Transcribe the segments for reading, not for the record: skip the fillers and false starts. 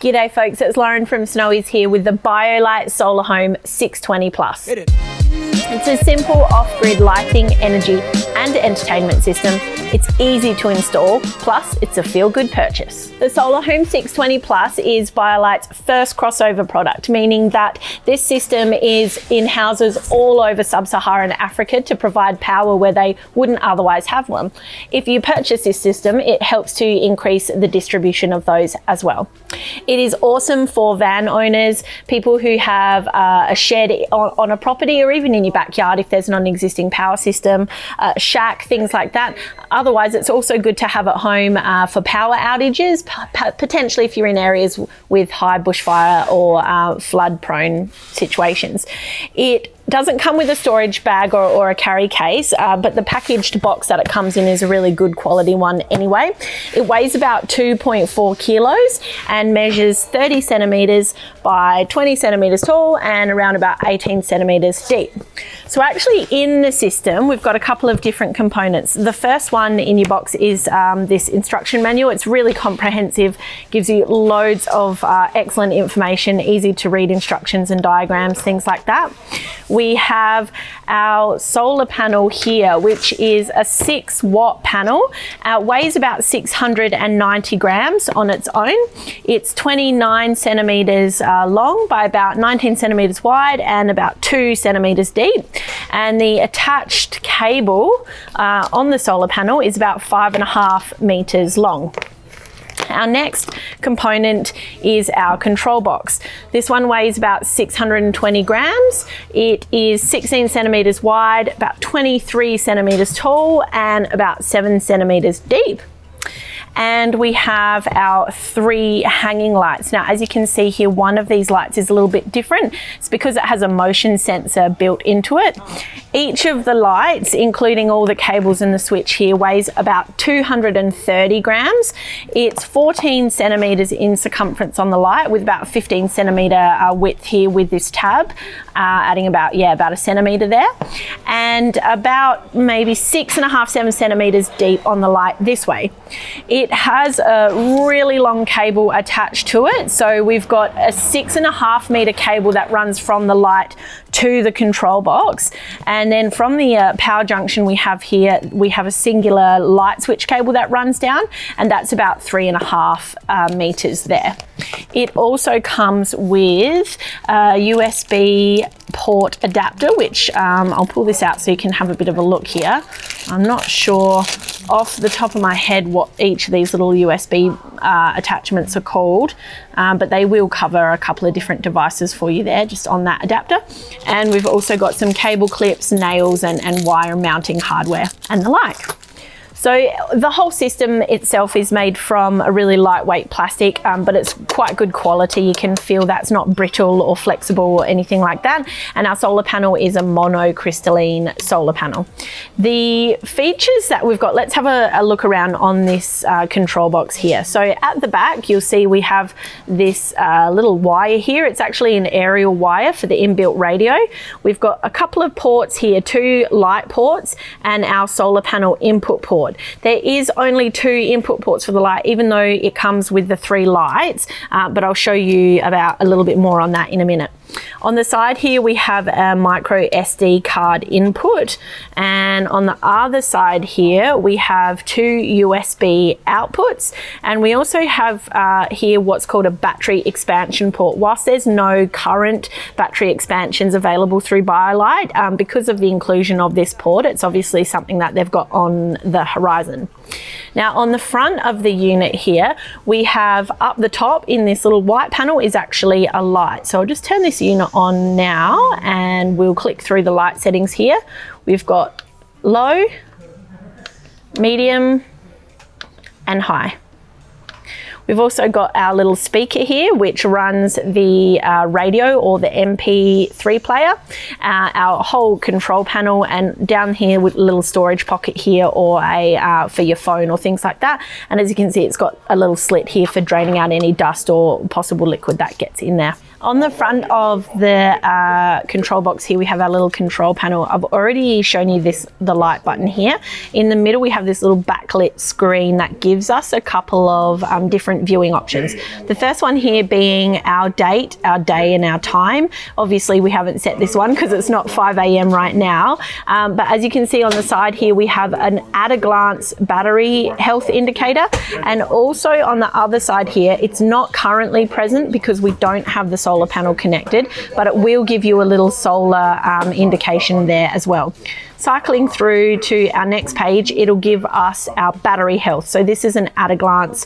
G'day folks, it's Lauren from Snowy's here with the BioLite SolarHome 620 Plus. It's a simple off-grid lighting, energy and entertainment system. It's easy to install, plus it's a feel-good purchase. The SolarHome 620 Plus is BioLite's first crossover product, meaning that this system is in houses all over sub-Saharan Africa to provide power where they wouldn't otherwise have one. If you purchase this system, it helps to increase the distribution of those as well. It is awesome for van owners, people who have a shed on a property, or even in your backyard if there's not an existing power system, shack, things like that. Otherwise, it's also good to have at home for power outages, potentially if you're in areas with high bushfire or flood-prone situations. It doesn't come with a storage bag or a carry case, but the packaged box that it comes in is a really good quality one anyway. It weighs about 2.4 kilos and measures 30 centimeters by 20 centimeters tall and around about 18 centimeters deep. So actually in the system, we've got a couple of different components. The first one in your box is this instruction manual. It's really comprehensive, gives you loads of excellent information, easy to read instructions and diagrams, things like that. We have our solar panel here, which is a 6-watt panel. Weighs about 690 grams on its own. It's 29 centimeters long by about 19 centimeters wide and about 2 centimeters deep. And the attached cable on the solar panel is about 5.5 meters long. Our next component is our control box. This one weighs about 620 grams. It is 16 centimeters wide, about 23 centimeters tall, and about 7 centimeters deep. And we have our 3 hanging lights. Now, as you can see here, one of these lights is a little bit different. It's because it has a motion sensor built into it. Each of the lights, including all the cables and the switch here, weighs about 230 grams. It's 14 centimeters in circumference on the light with about 15 centimeter width here with this tab, adding about a centimeter there. And about maybe 6.5, 7 centimeters deep on the light this way. It has a really long cable attached to it. So we've got a 6.5 meter cable that runs from the light to the control box. And then from the power junction we have here, we have a singular light switch cable that runs down, and that's about 3.5 meters there. It also comes with a USB port adapter, which I'll pull this out so you can have a bit of a look here. I'm not sure off the top of my head what each of these little USB attachments are called, but they will cover a couple of different devices for you there just on that adapter. And we've also got some cable clips, nails and wire mounting hardware and the like. So the whole system itself is made from a really lightweight plastic, but it's quite good quality. You can feel that's not brittle or flexible or anything like that. And our solar panel is a monocrystalline solar panel. The features that we've got, let's have a look around on this control box here. So at the back, you'll see we have this little wire here. It's actually an aerial wire for the inbuilt radio. We've got a couple of ports here, 2 light ports and our solar panel input port. There is only 2 input ports for the light, even though it comes with the 3 lights, but I'll show you about a little bit more on that in a minute. On the side here, we have a micro SD card input, and on the other side here, we have 2 USB outputs, and we also have here what's called a battery expansion port. Whilst there's no current battery expansions available through BioLite, because of the inclusion of this port, it's obviously something that they've got on the horizon. Now on the front of the unit here, we have up the top in this little white panel is actually a light. So I'll just turn this unit on now and we'll click through the light settings here. We've got low, medium and high. We've also got our little speaker here, which runs the radio or the MP3 player, our whole control panel, and down here with a little storage pocket here or a for your phone or things like that. And as you can see, it's got a little slit here for draining out any dust or possible liquid that gets in there. On the front of the control box here, we have our little control panel. I've already shown you the light button here. In the middle, we have this little backlit screen that gives us a couple of different viewing options. The first one here being our date, our day, and our time. Obviously, we haven't set this one because it's not 5 a.m. right now. But as you can see on the side here, we have an at-a-glance battery health indicator. And also on the other side here, it's not currently present because we don't have the solar panel connected, but it will give you a little solar indication there as well. Cycling through to our next page, it'll give us our battery health. So this is an at-a-glance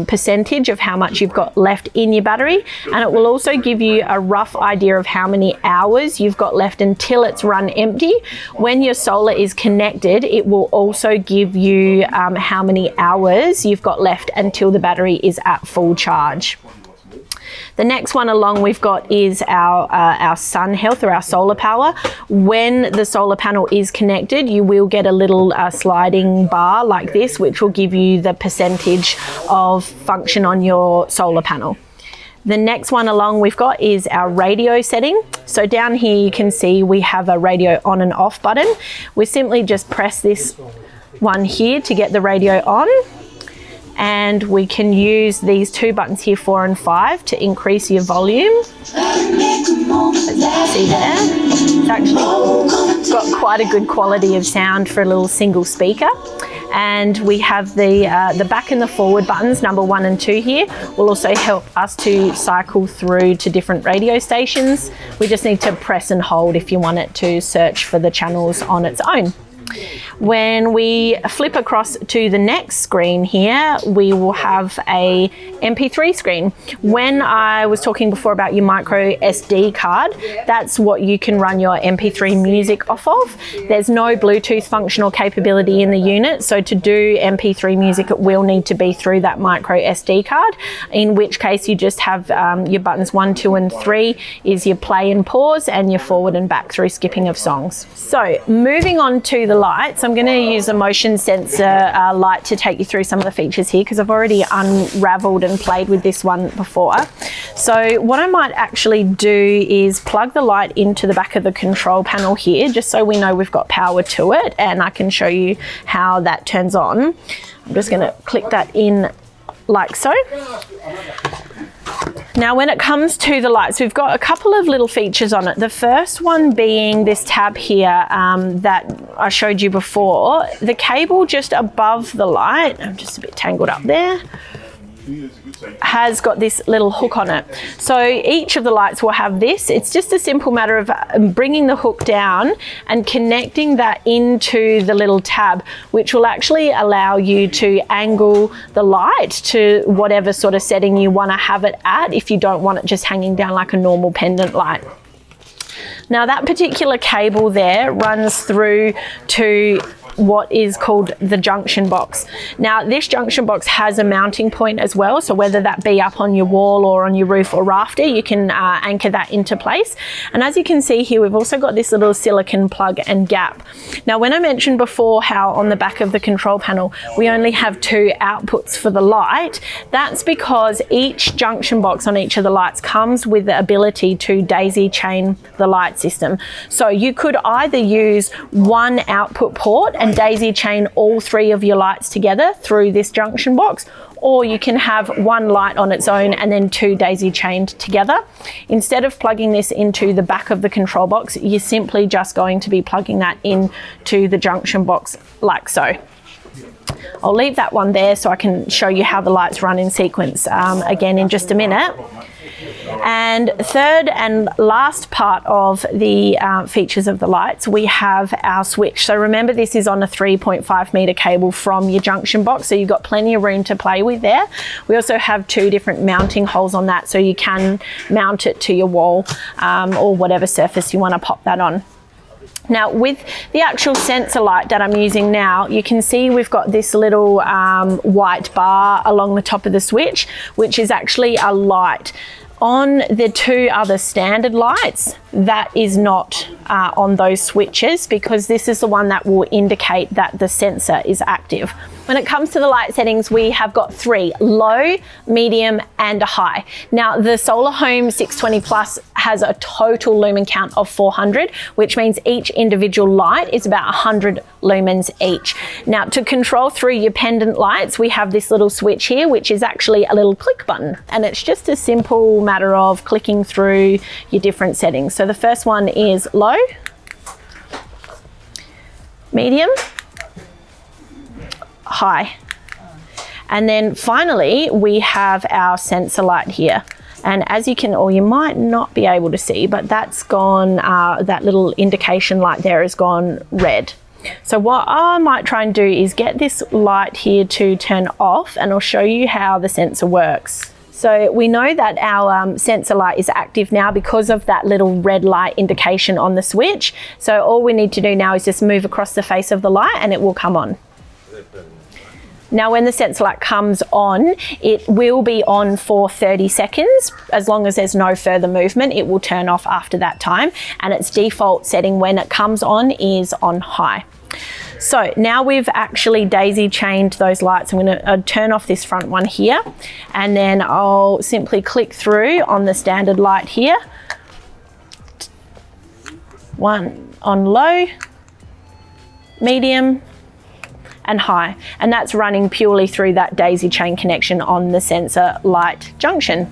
percentage of how much you've got left in your battery, and it will also give you a rough idea of how many hours you've got left until it's run empty. When your solar is connected, it will also give you how many hours you've got left until the battery is at full charge. The next one along we've got is our sun health, or our solar power. When the solar panel is connected, you will get a little sliding bar like this, which will give you the percentage of function on your solar panel. The next one along we've got is our radio setting. So down here you can see we have a radio on and off button. We simply just press this one here to get the radio on. And we can use these two buttons here, 4 and 5, to increase your volume. As you can see there, it's actually got quite a good quality of sound for a little single speaker. And we have the back and the forward buttons, number 1 and 2 here, will also help us to cycle through to different radio stations. We just need to press and hold if you want it to search for the channels on its own. When we flip across to the next screen here, we will have a MP3 screen. When I was talking before about your micro SD card, that's what you can run your MP3 music off of. There's no Bluetooth functional capability in the unit, so to do MP3 music, it will need to be through that micro SD card, in which case you just have your buttons 1, 2, and 3 is your play and pause, and your forward and back through skipping of songs. So moving on to the lights, I'm going to use a motion sensor light to take you through some of the features here, because I've already unraveled and played with this one before. So what I might actually do is plug the light into the back of the control panel here, just so we know we've got power to it, and I can show you how that turns on. I'm just going to click that in like so. Now when it comes to the lights, we've got a couple of little features on it. The first one being this tab here that I showed you before. The cable just above the light, I'm just a bit tangled up there, has got this little hook on it. So each of the lights will have this. It's just a simple matter of bringing the hook down and connecting that into the little tab, which will actually allow you to angle the light to whatever sort of setting you want to have it at, if you don't want it just hanging down like a normal pendant light. Now that particular cable there runs through to what is called the junction box. Now this junction box has a mounting point as well, so whether that be up on your wall or on your roof or rafter, you can anchor that into place. And as you can see here, we've also got this little silicone plug and gap. Now when I mentioned before how on the back of the control panel we only have 2 outputs for the light, that's because each junction box on each of the lights comes with the ability to daisy chain the light system. So you could either use one output port and daisy chain all 3 of your lights together through this junction box, or you can have one light on its own and then 2 daisy chained together. Instead of plugging this into the back of the control box, you're simply just going to be plugging that into the junction box like so. I'll leave that one there so I can show you how the lights run in sequence again in just a minute. And third and last part of the features of the lights, we have our switch. So remember, this is on a 3.5 meter cable from your junction box, so you've got plenty of room to play with there. We also have 2 different mounting holes on that, so you can mount it to your wall or whatever surface you want to pop that on. Now with the actual sensor light that I'm using now, you can see we've got this little white bar along the top of the switch, which is actually a light. On the 2 other standard lights, that is not on those switches, because this is the one that will indicate that the sensor is active. When it comes to the light settings, we have got 3: low, medium, and a high. Now, the SolarHome 620 Plus has a total lumen count of 400, which means each individual light is about 100 lumens each. Now, to control through your pendant lights, we have this little switch here, which is actually a little click button. And it's just a simple matter of clicking through your different settings. So the first one is low, medium, high. And then finally, we have our sensor light here. And as you can, or you might not be able to see, but that's gone, that little indication light there has gone red. So what I might try and do is get this light here to turn off, and I'll show you how the sensor works. So we know that our sensor light is active now because of that little red light indication on the switch. So all we need to do now is just move across the face of the light and it will come on. Now, when the sensor light comes on, it will be on for 30 seconds. As long as there's no further movement, it will turn off after that time. And its default setting when it comes on is on high. So now we've actually daisy chained those lights. I'm going to turn off this front one here, and then I'll simply click through on the standard light here. One on low, medium, and high, and that's running purely through that daisy chain connection on the sensor light junction.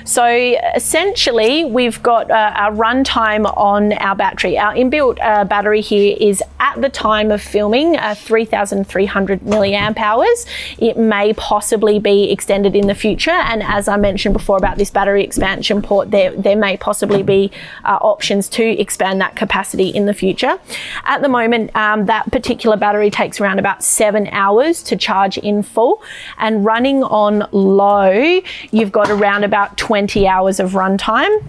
So essentially, we've got our runtime on our battery. Our inbuilt battery here is, at the time of filming, 3,300 milliamp hours. It may possibly be extended in the future, and as I mentioned before about this battery expansion port, there may possibly be options to expand that capacity in the future. At the moment, that particular battery takes around about 7 hours to charge in full, and running on low, you've got around about 20 hours of runtime.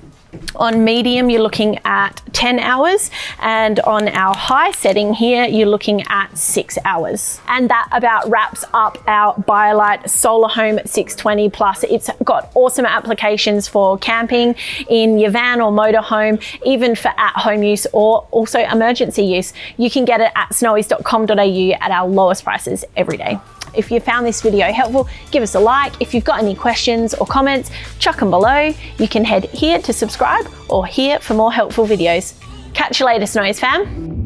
On medium, you're looking at 10 hours, and on our high setting here, you're looking at 6 hours. And that about wraps up our BioLite SolarHome 620 Plus. It's got awesome applications for camping, in your van or motorhome, even for at-home use or also emergency use. You can get it at snowies.com.au at our lowest prices every day. If you found this video helpful, give us a like. If you've got any questions or comments, chuck them below. You can head here to subscribe or here for more helpful videos. Catch you later, Snowies fam.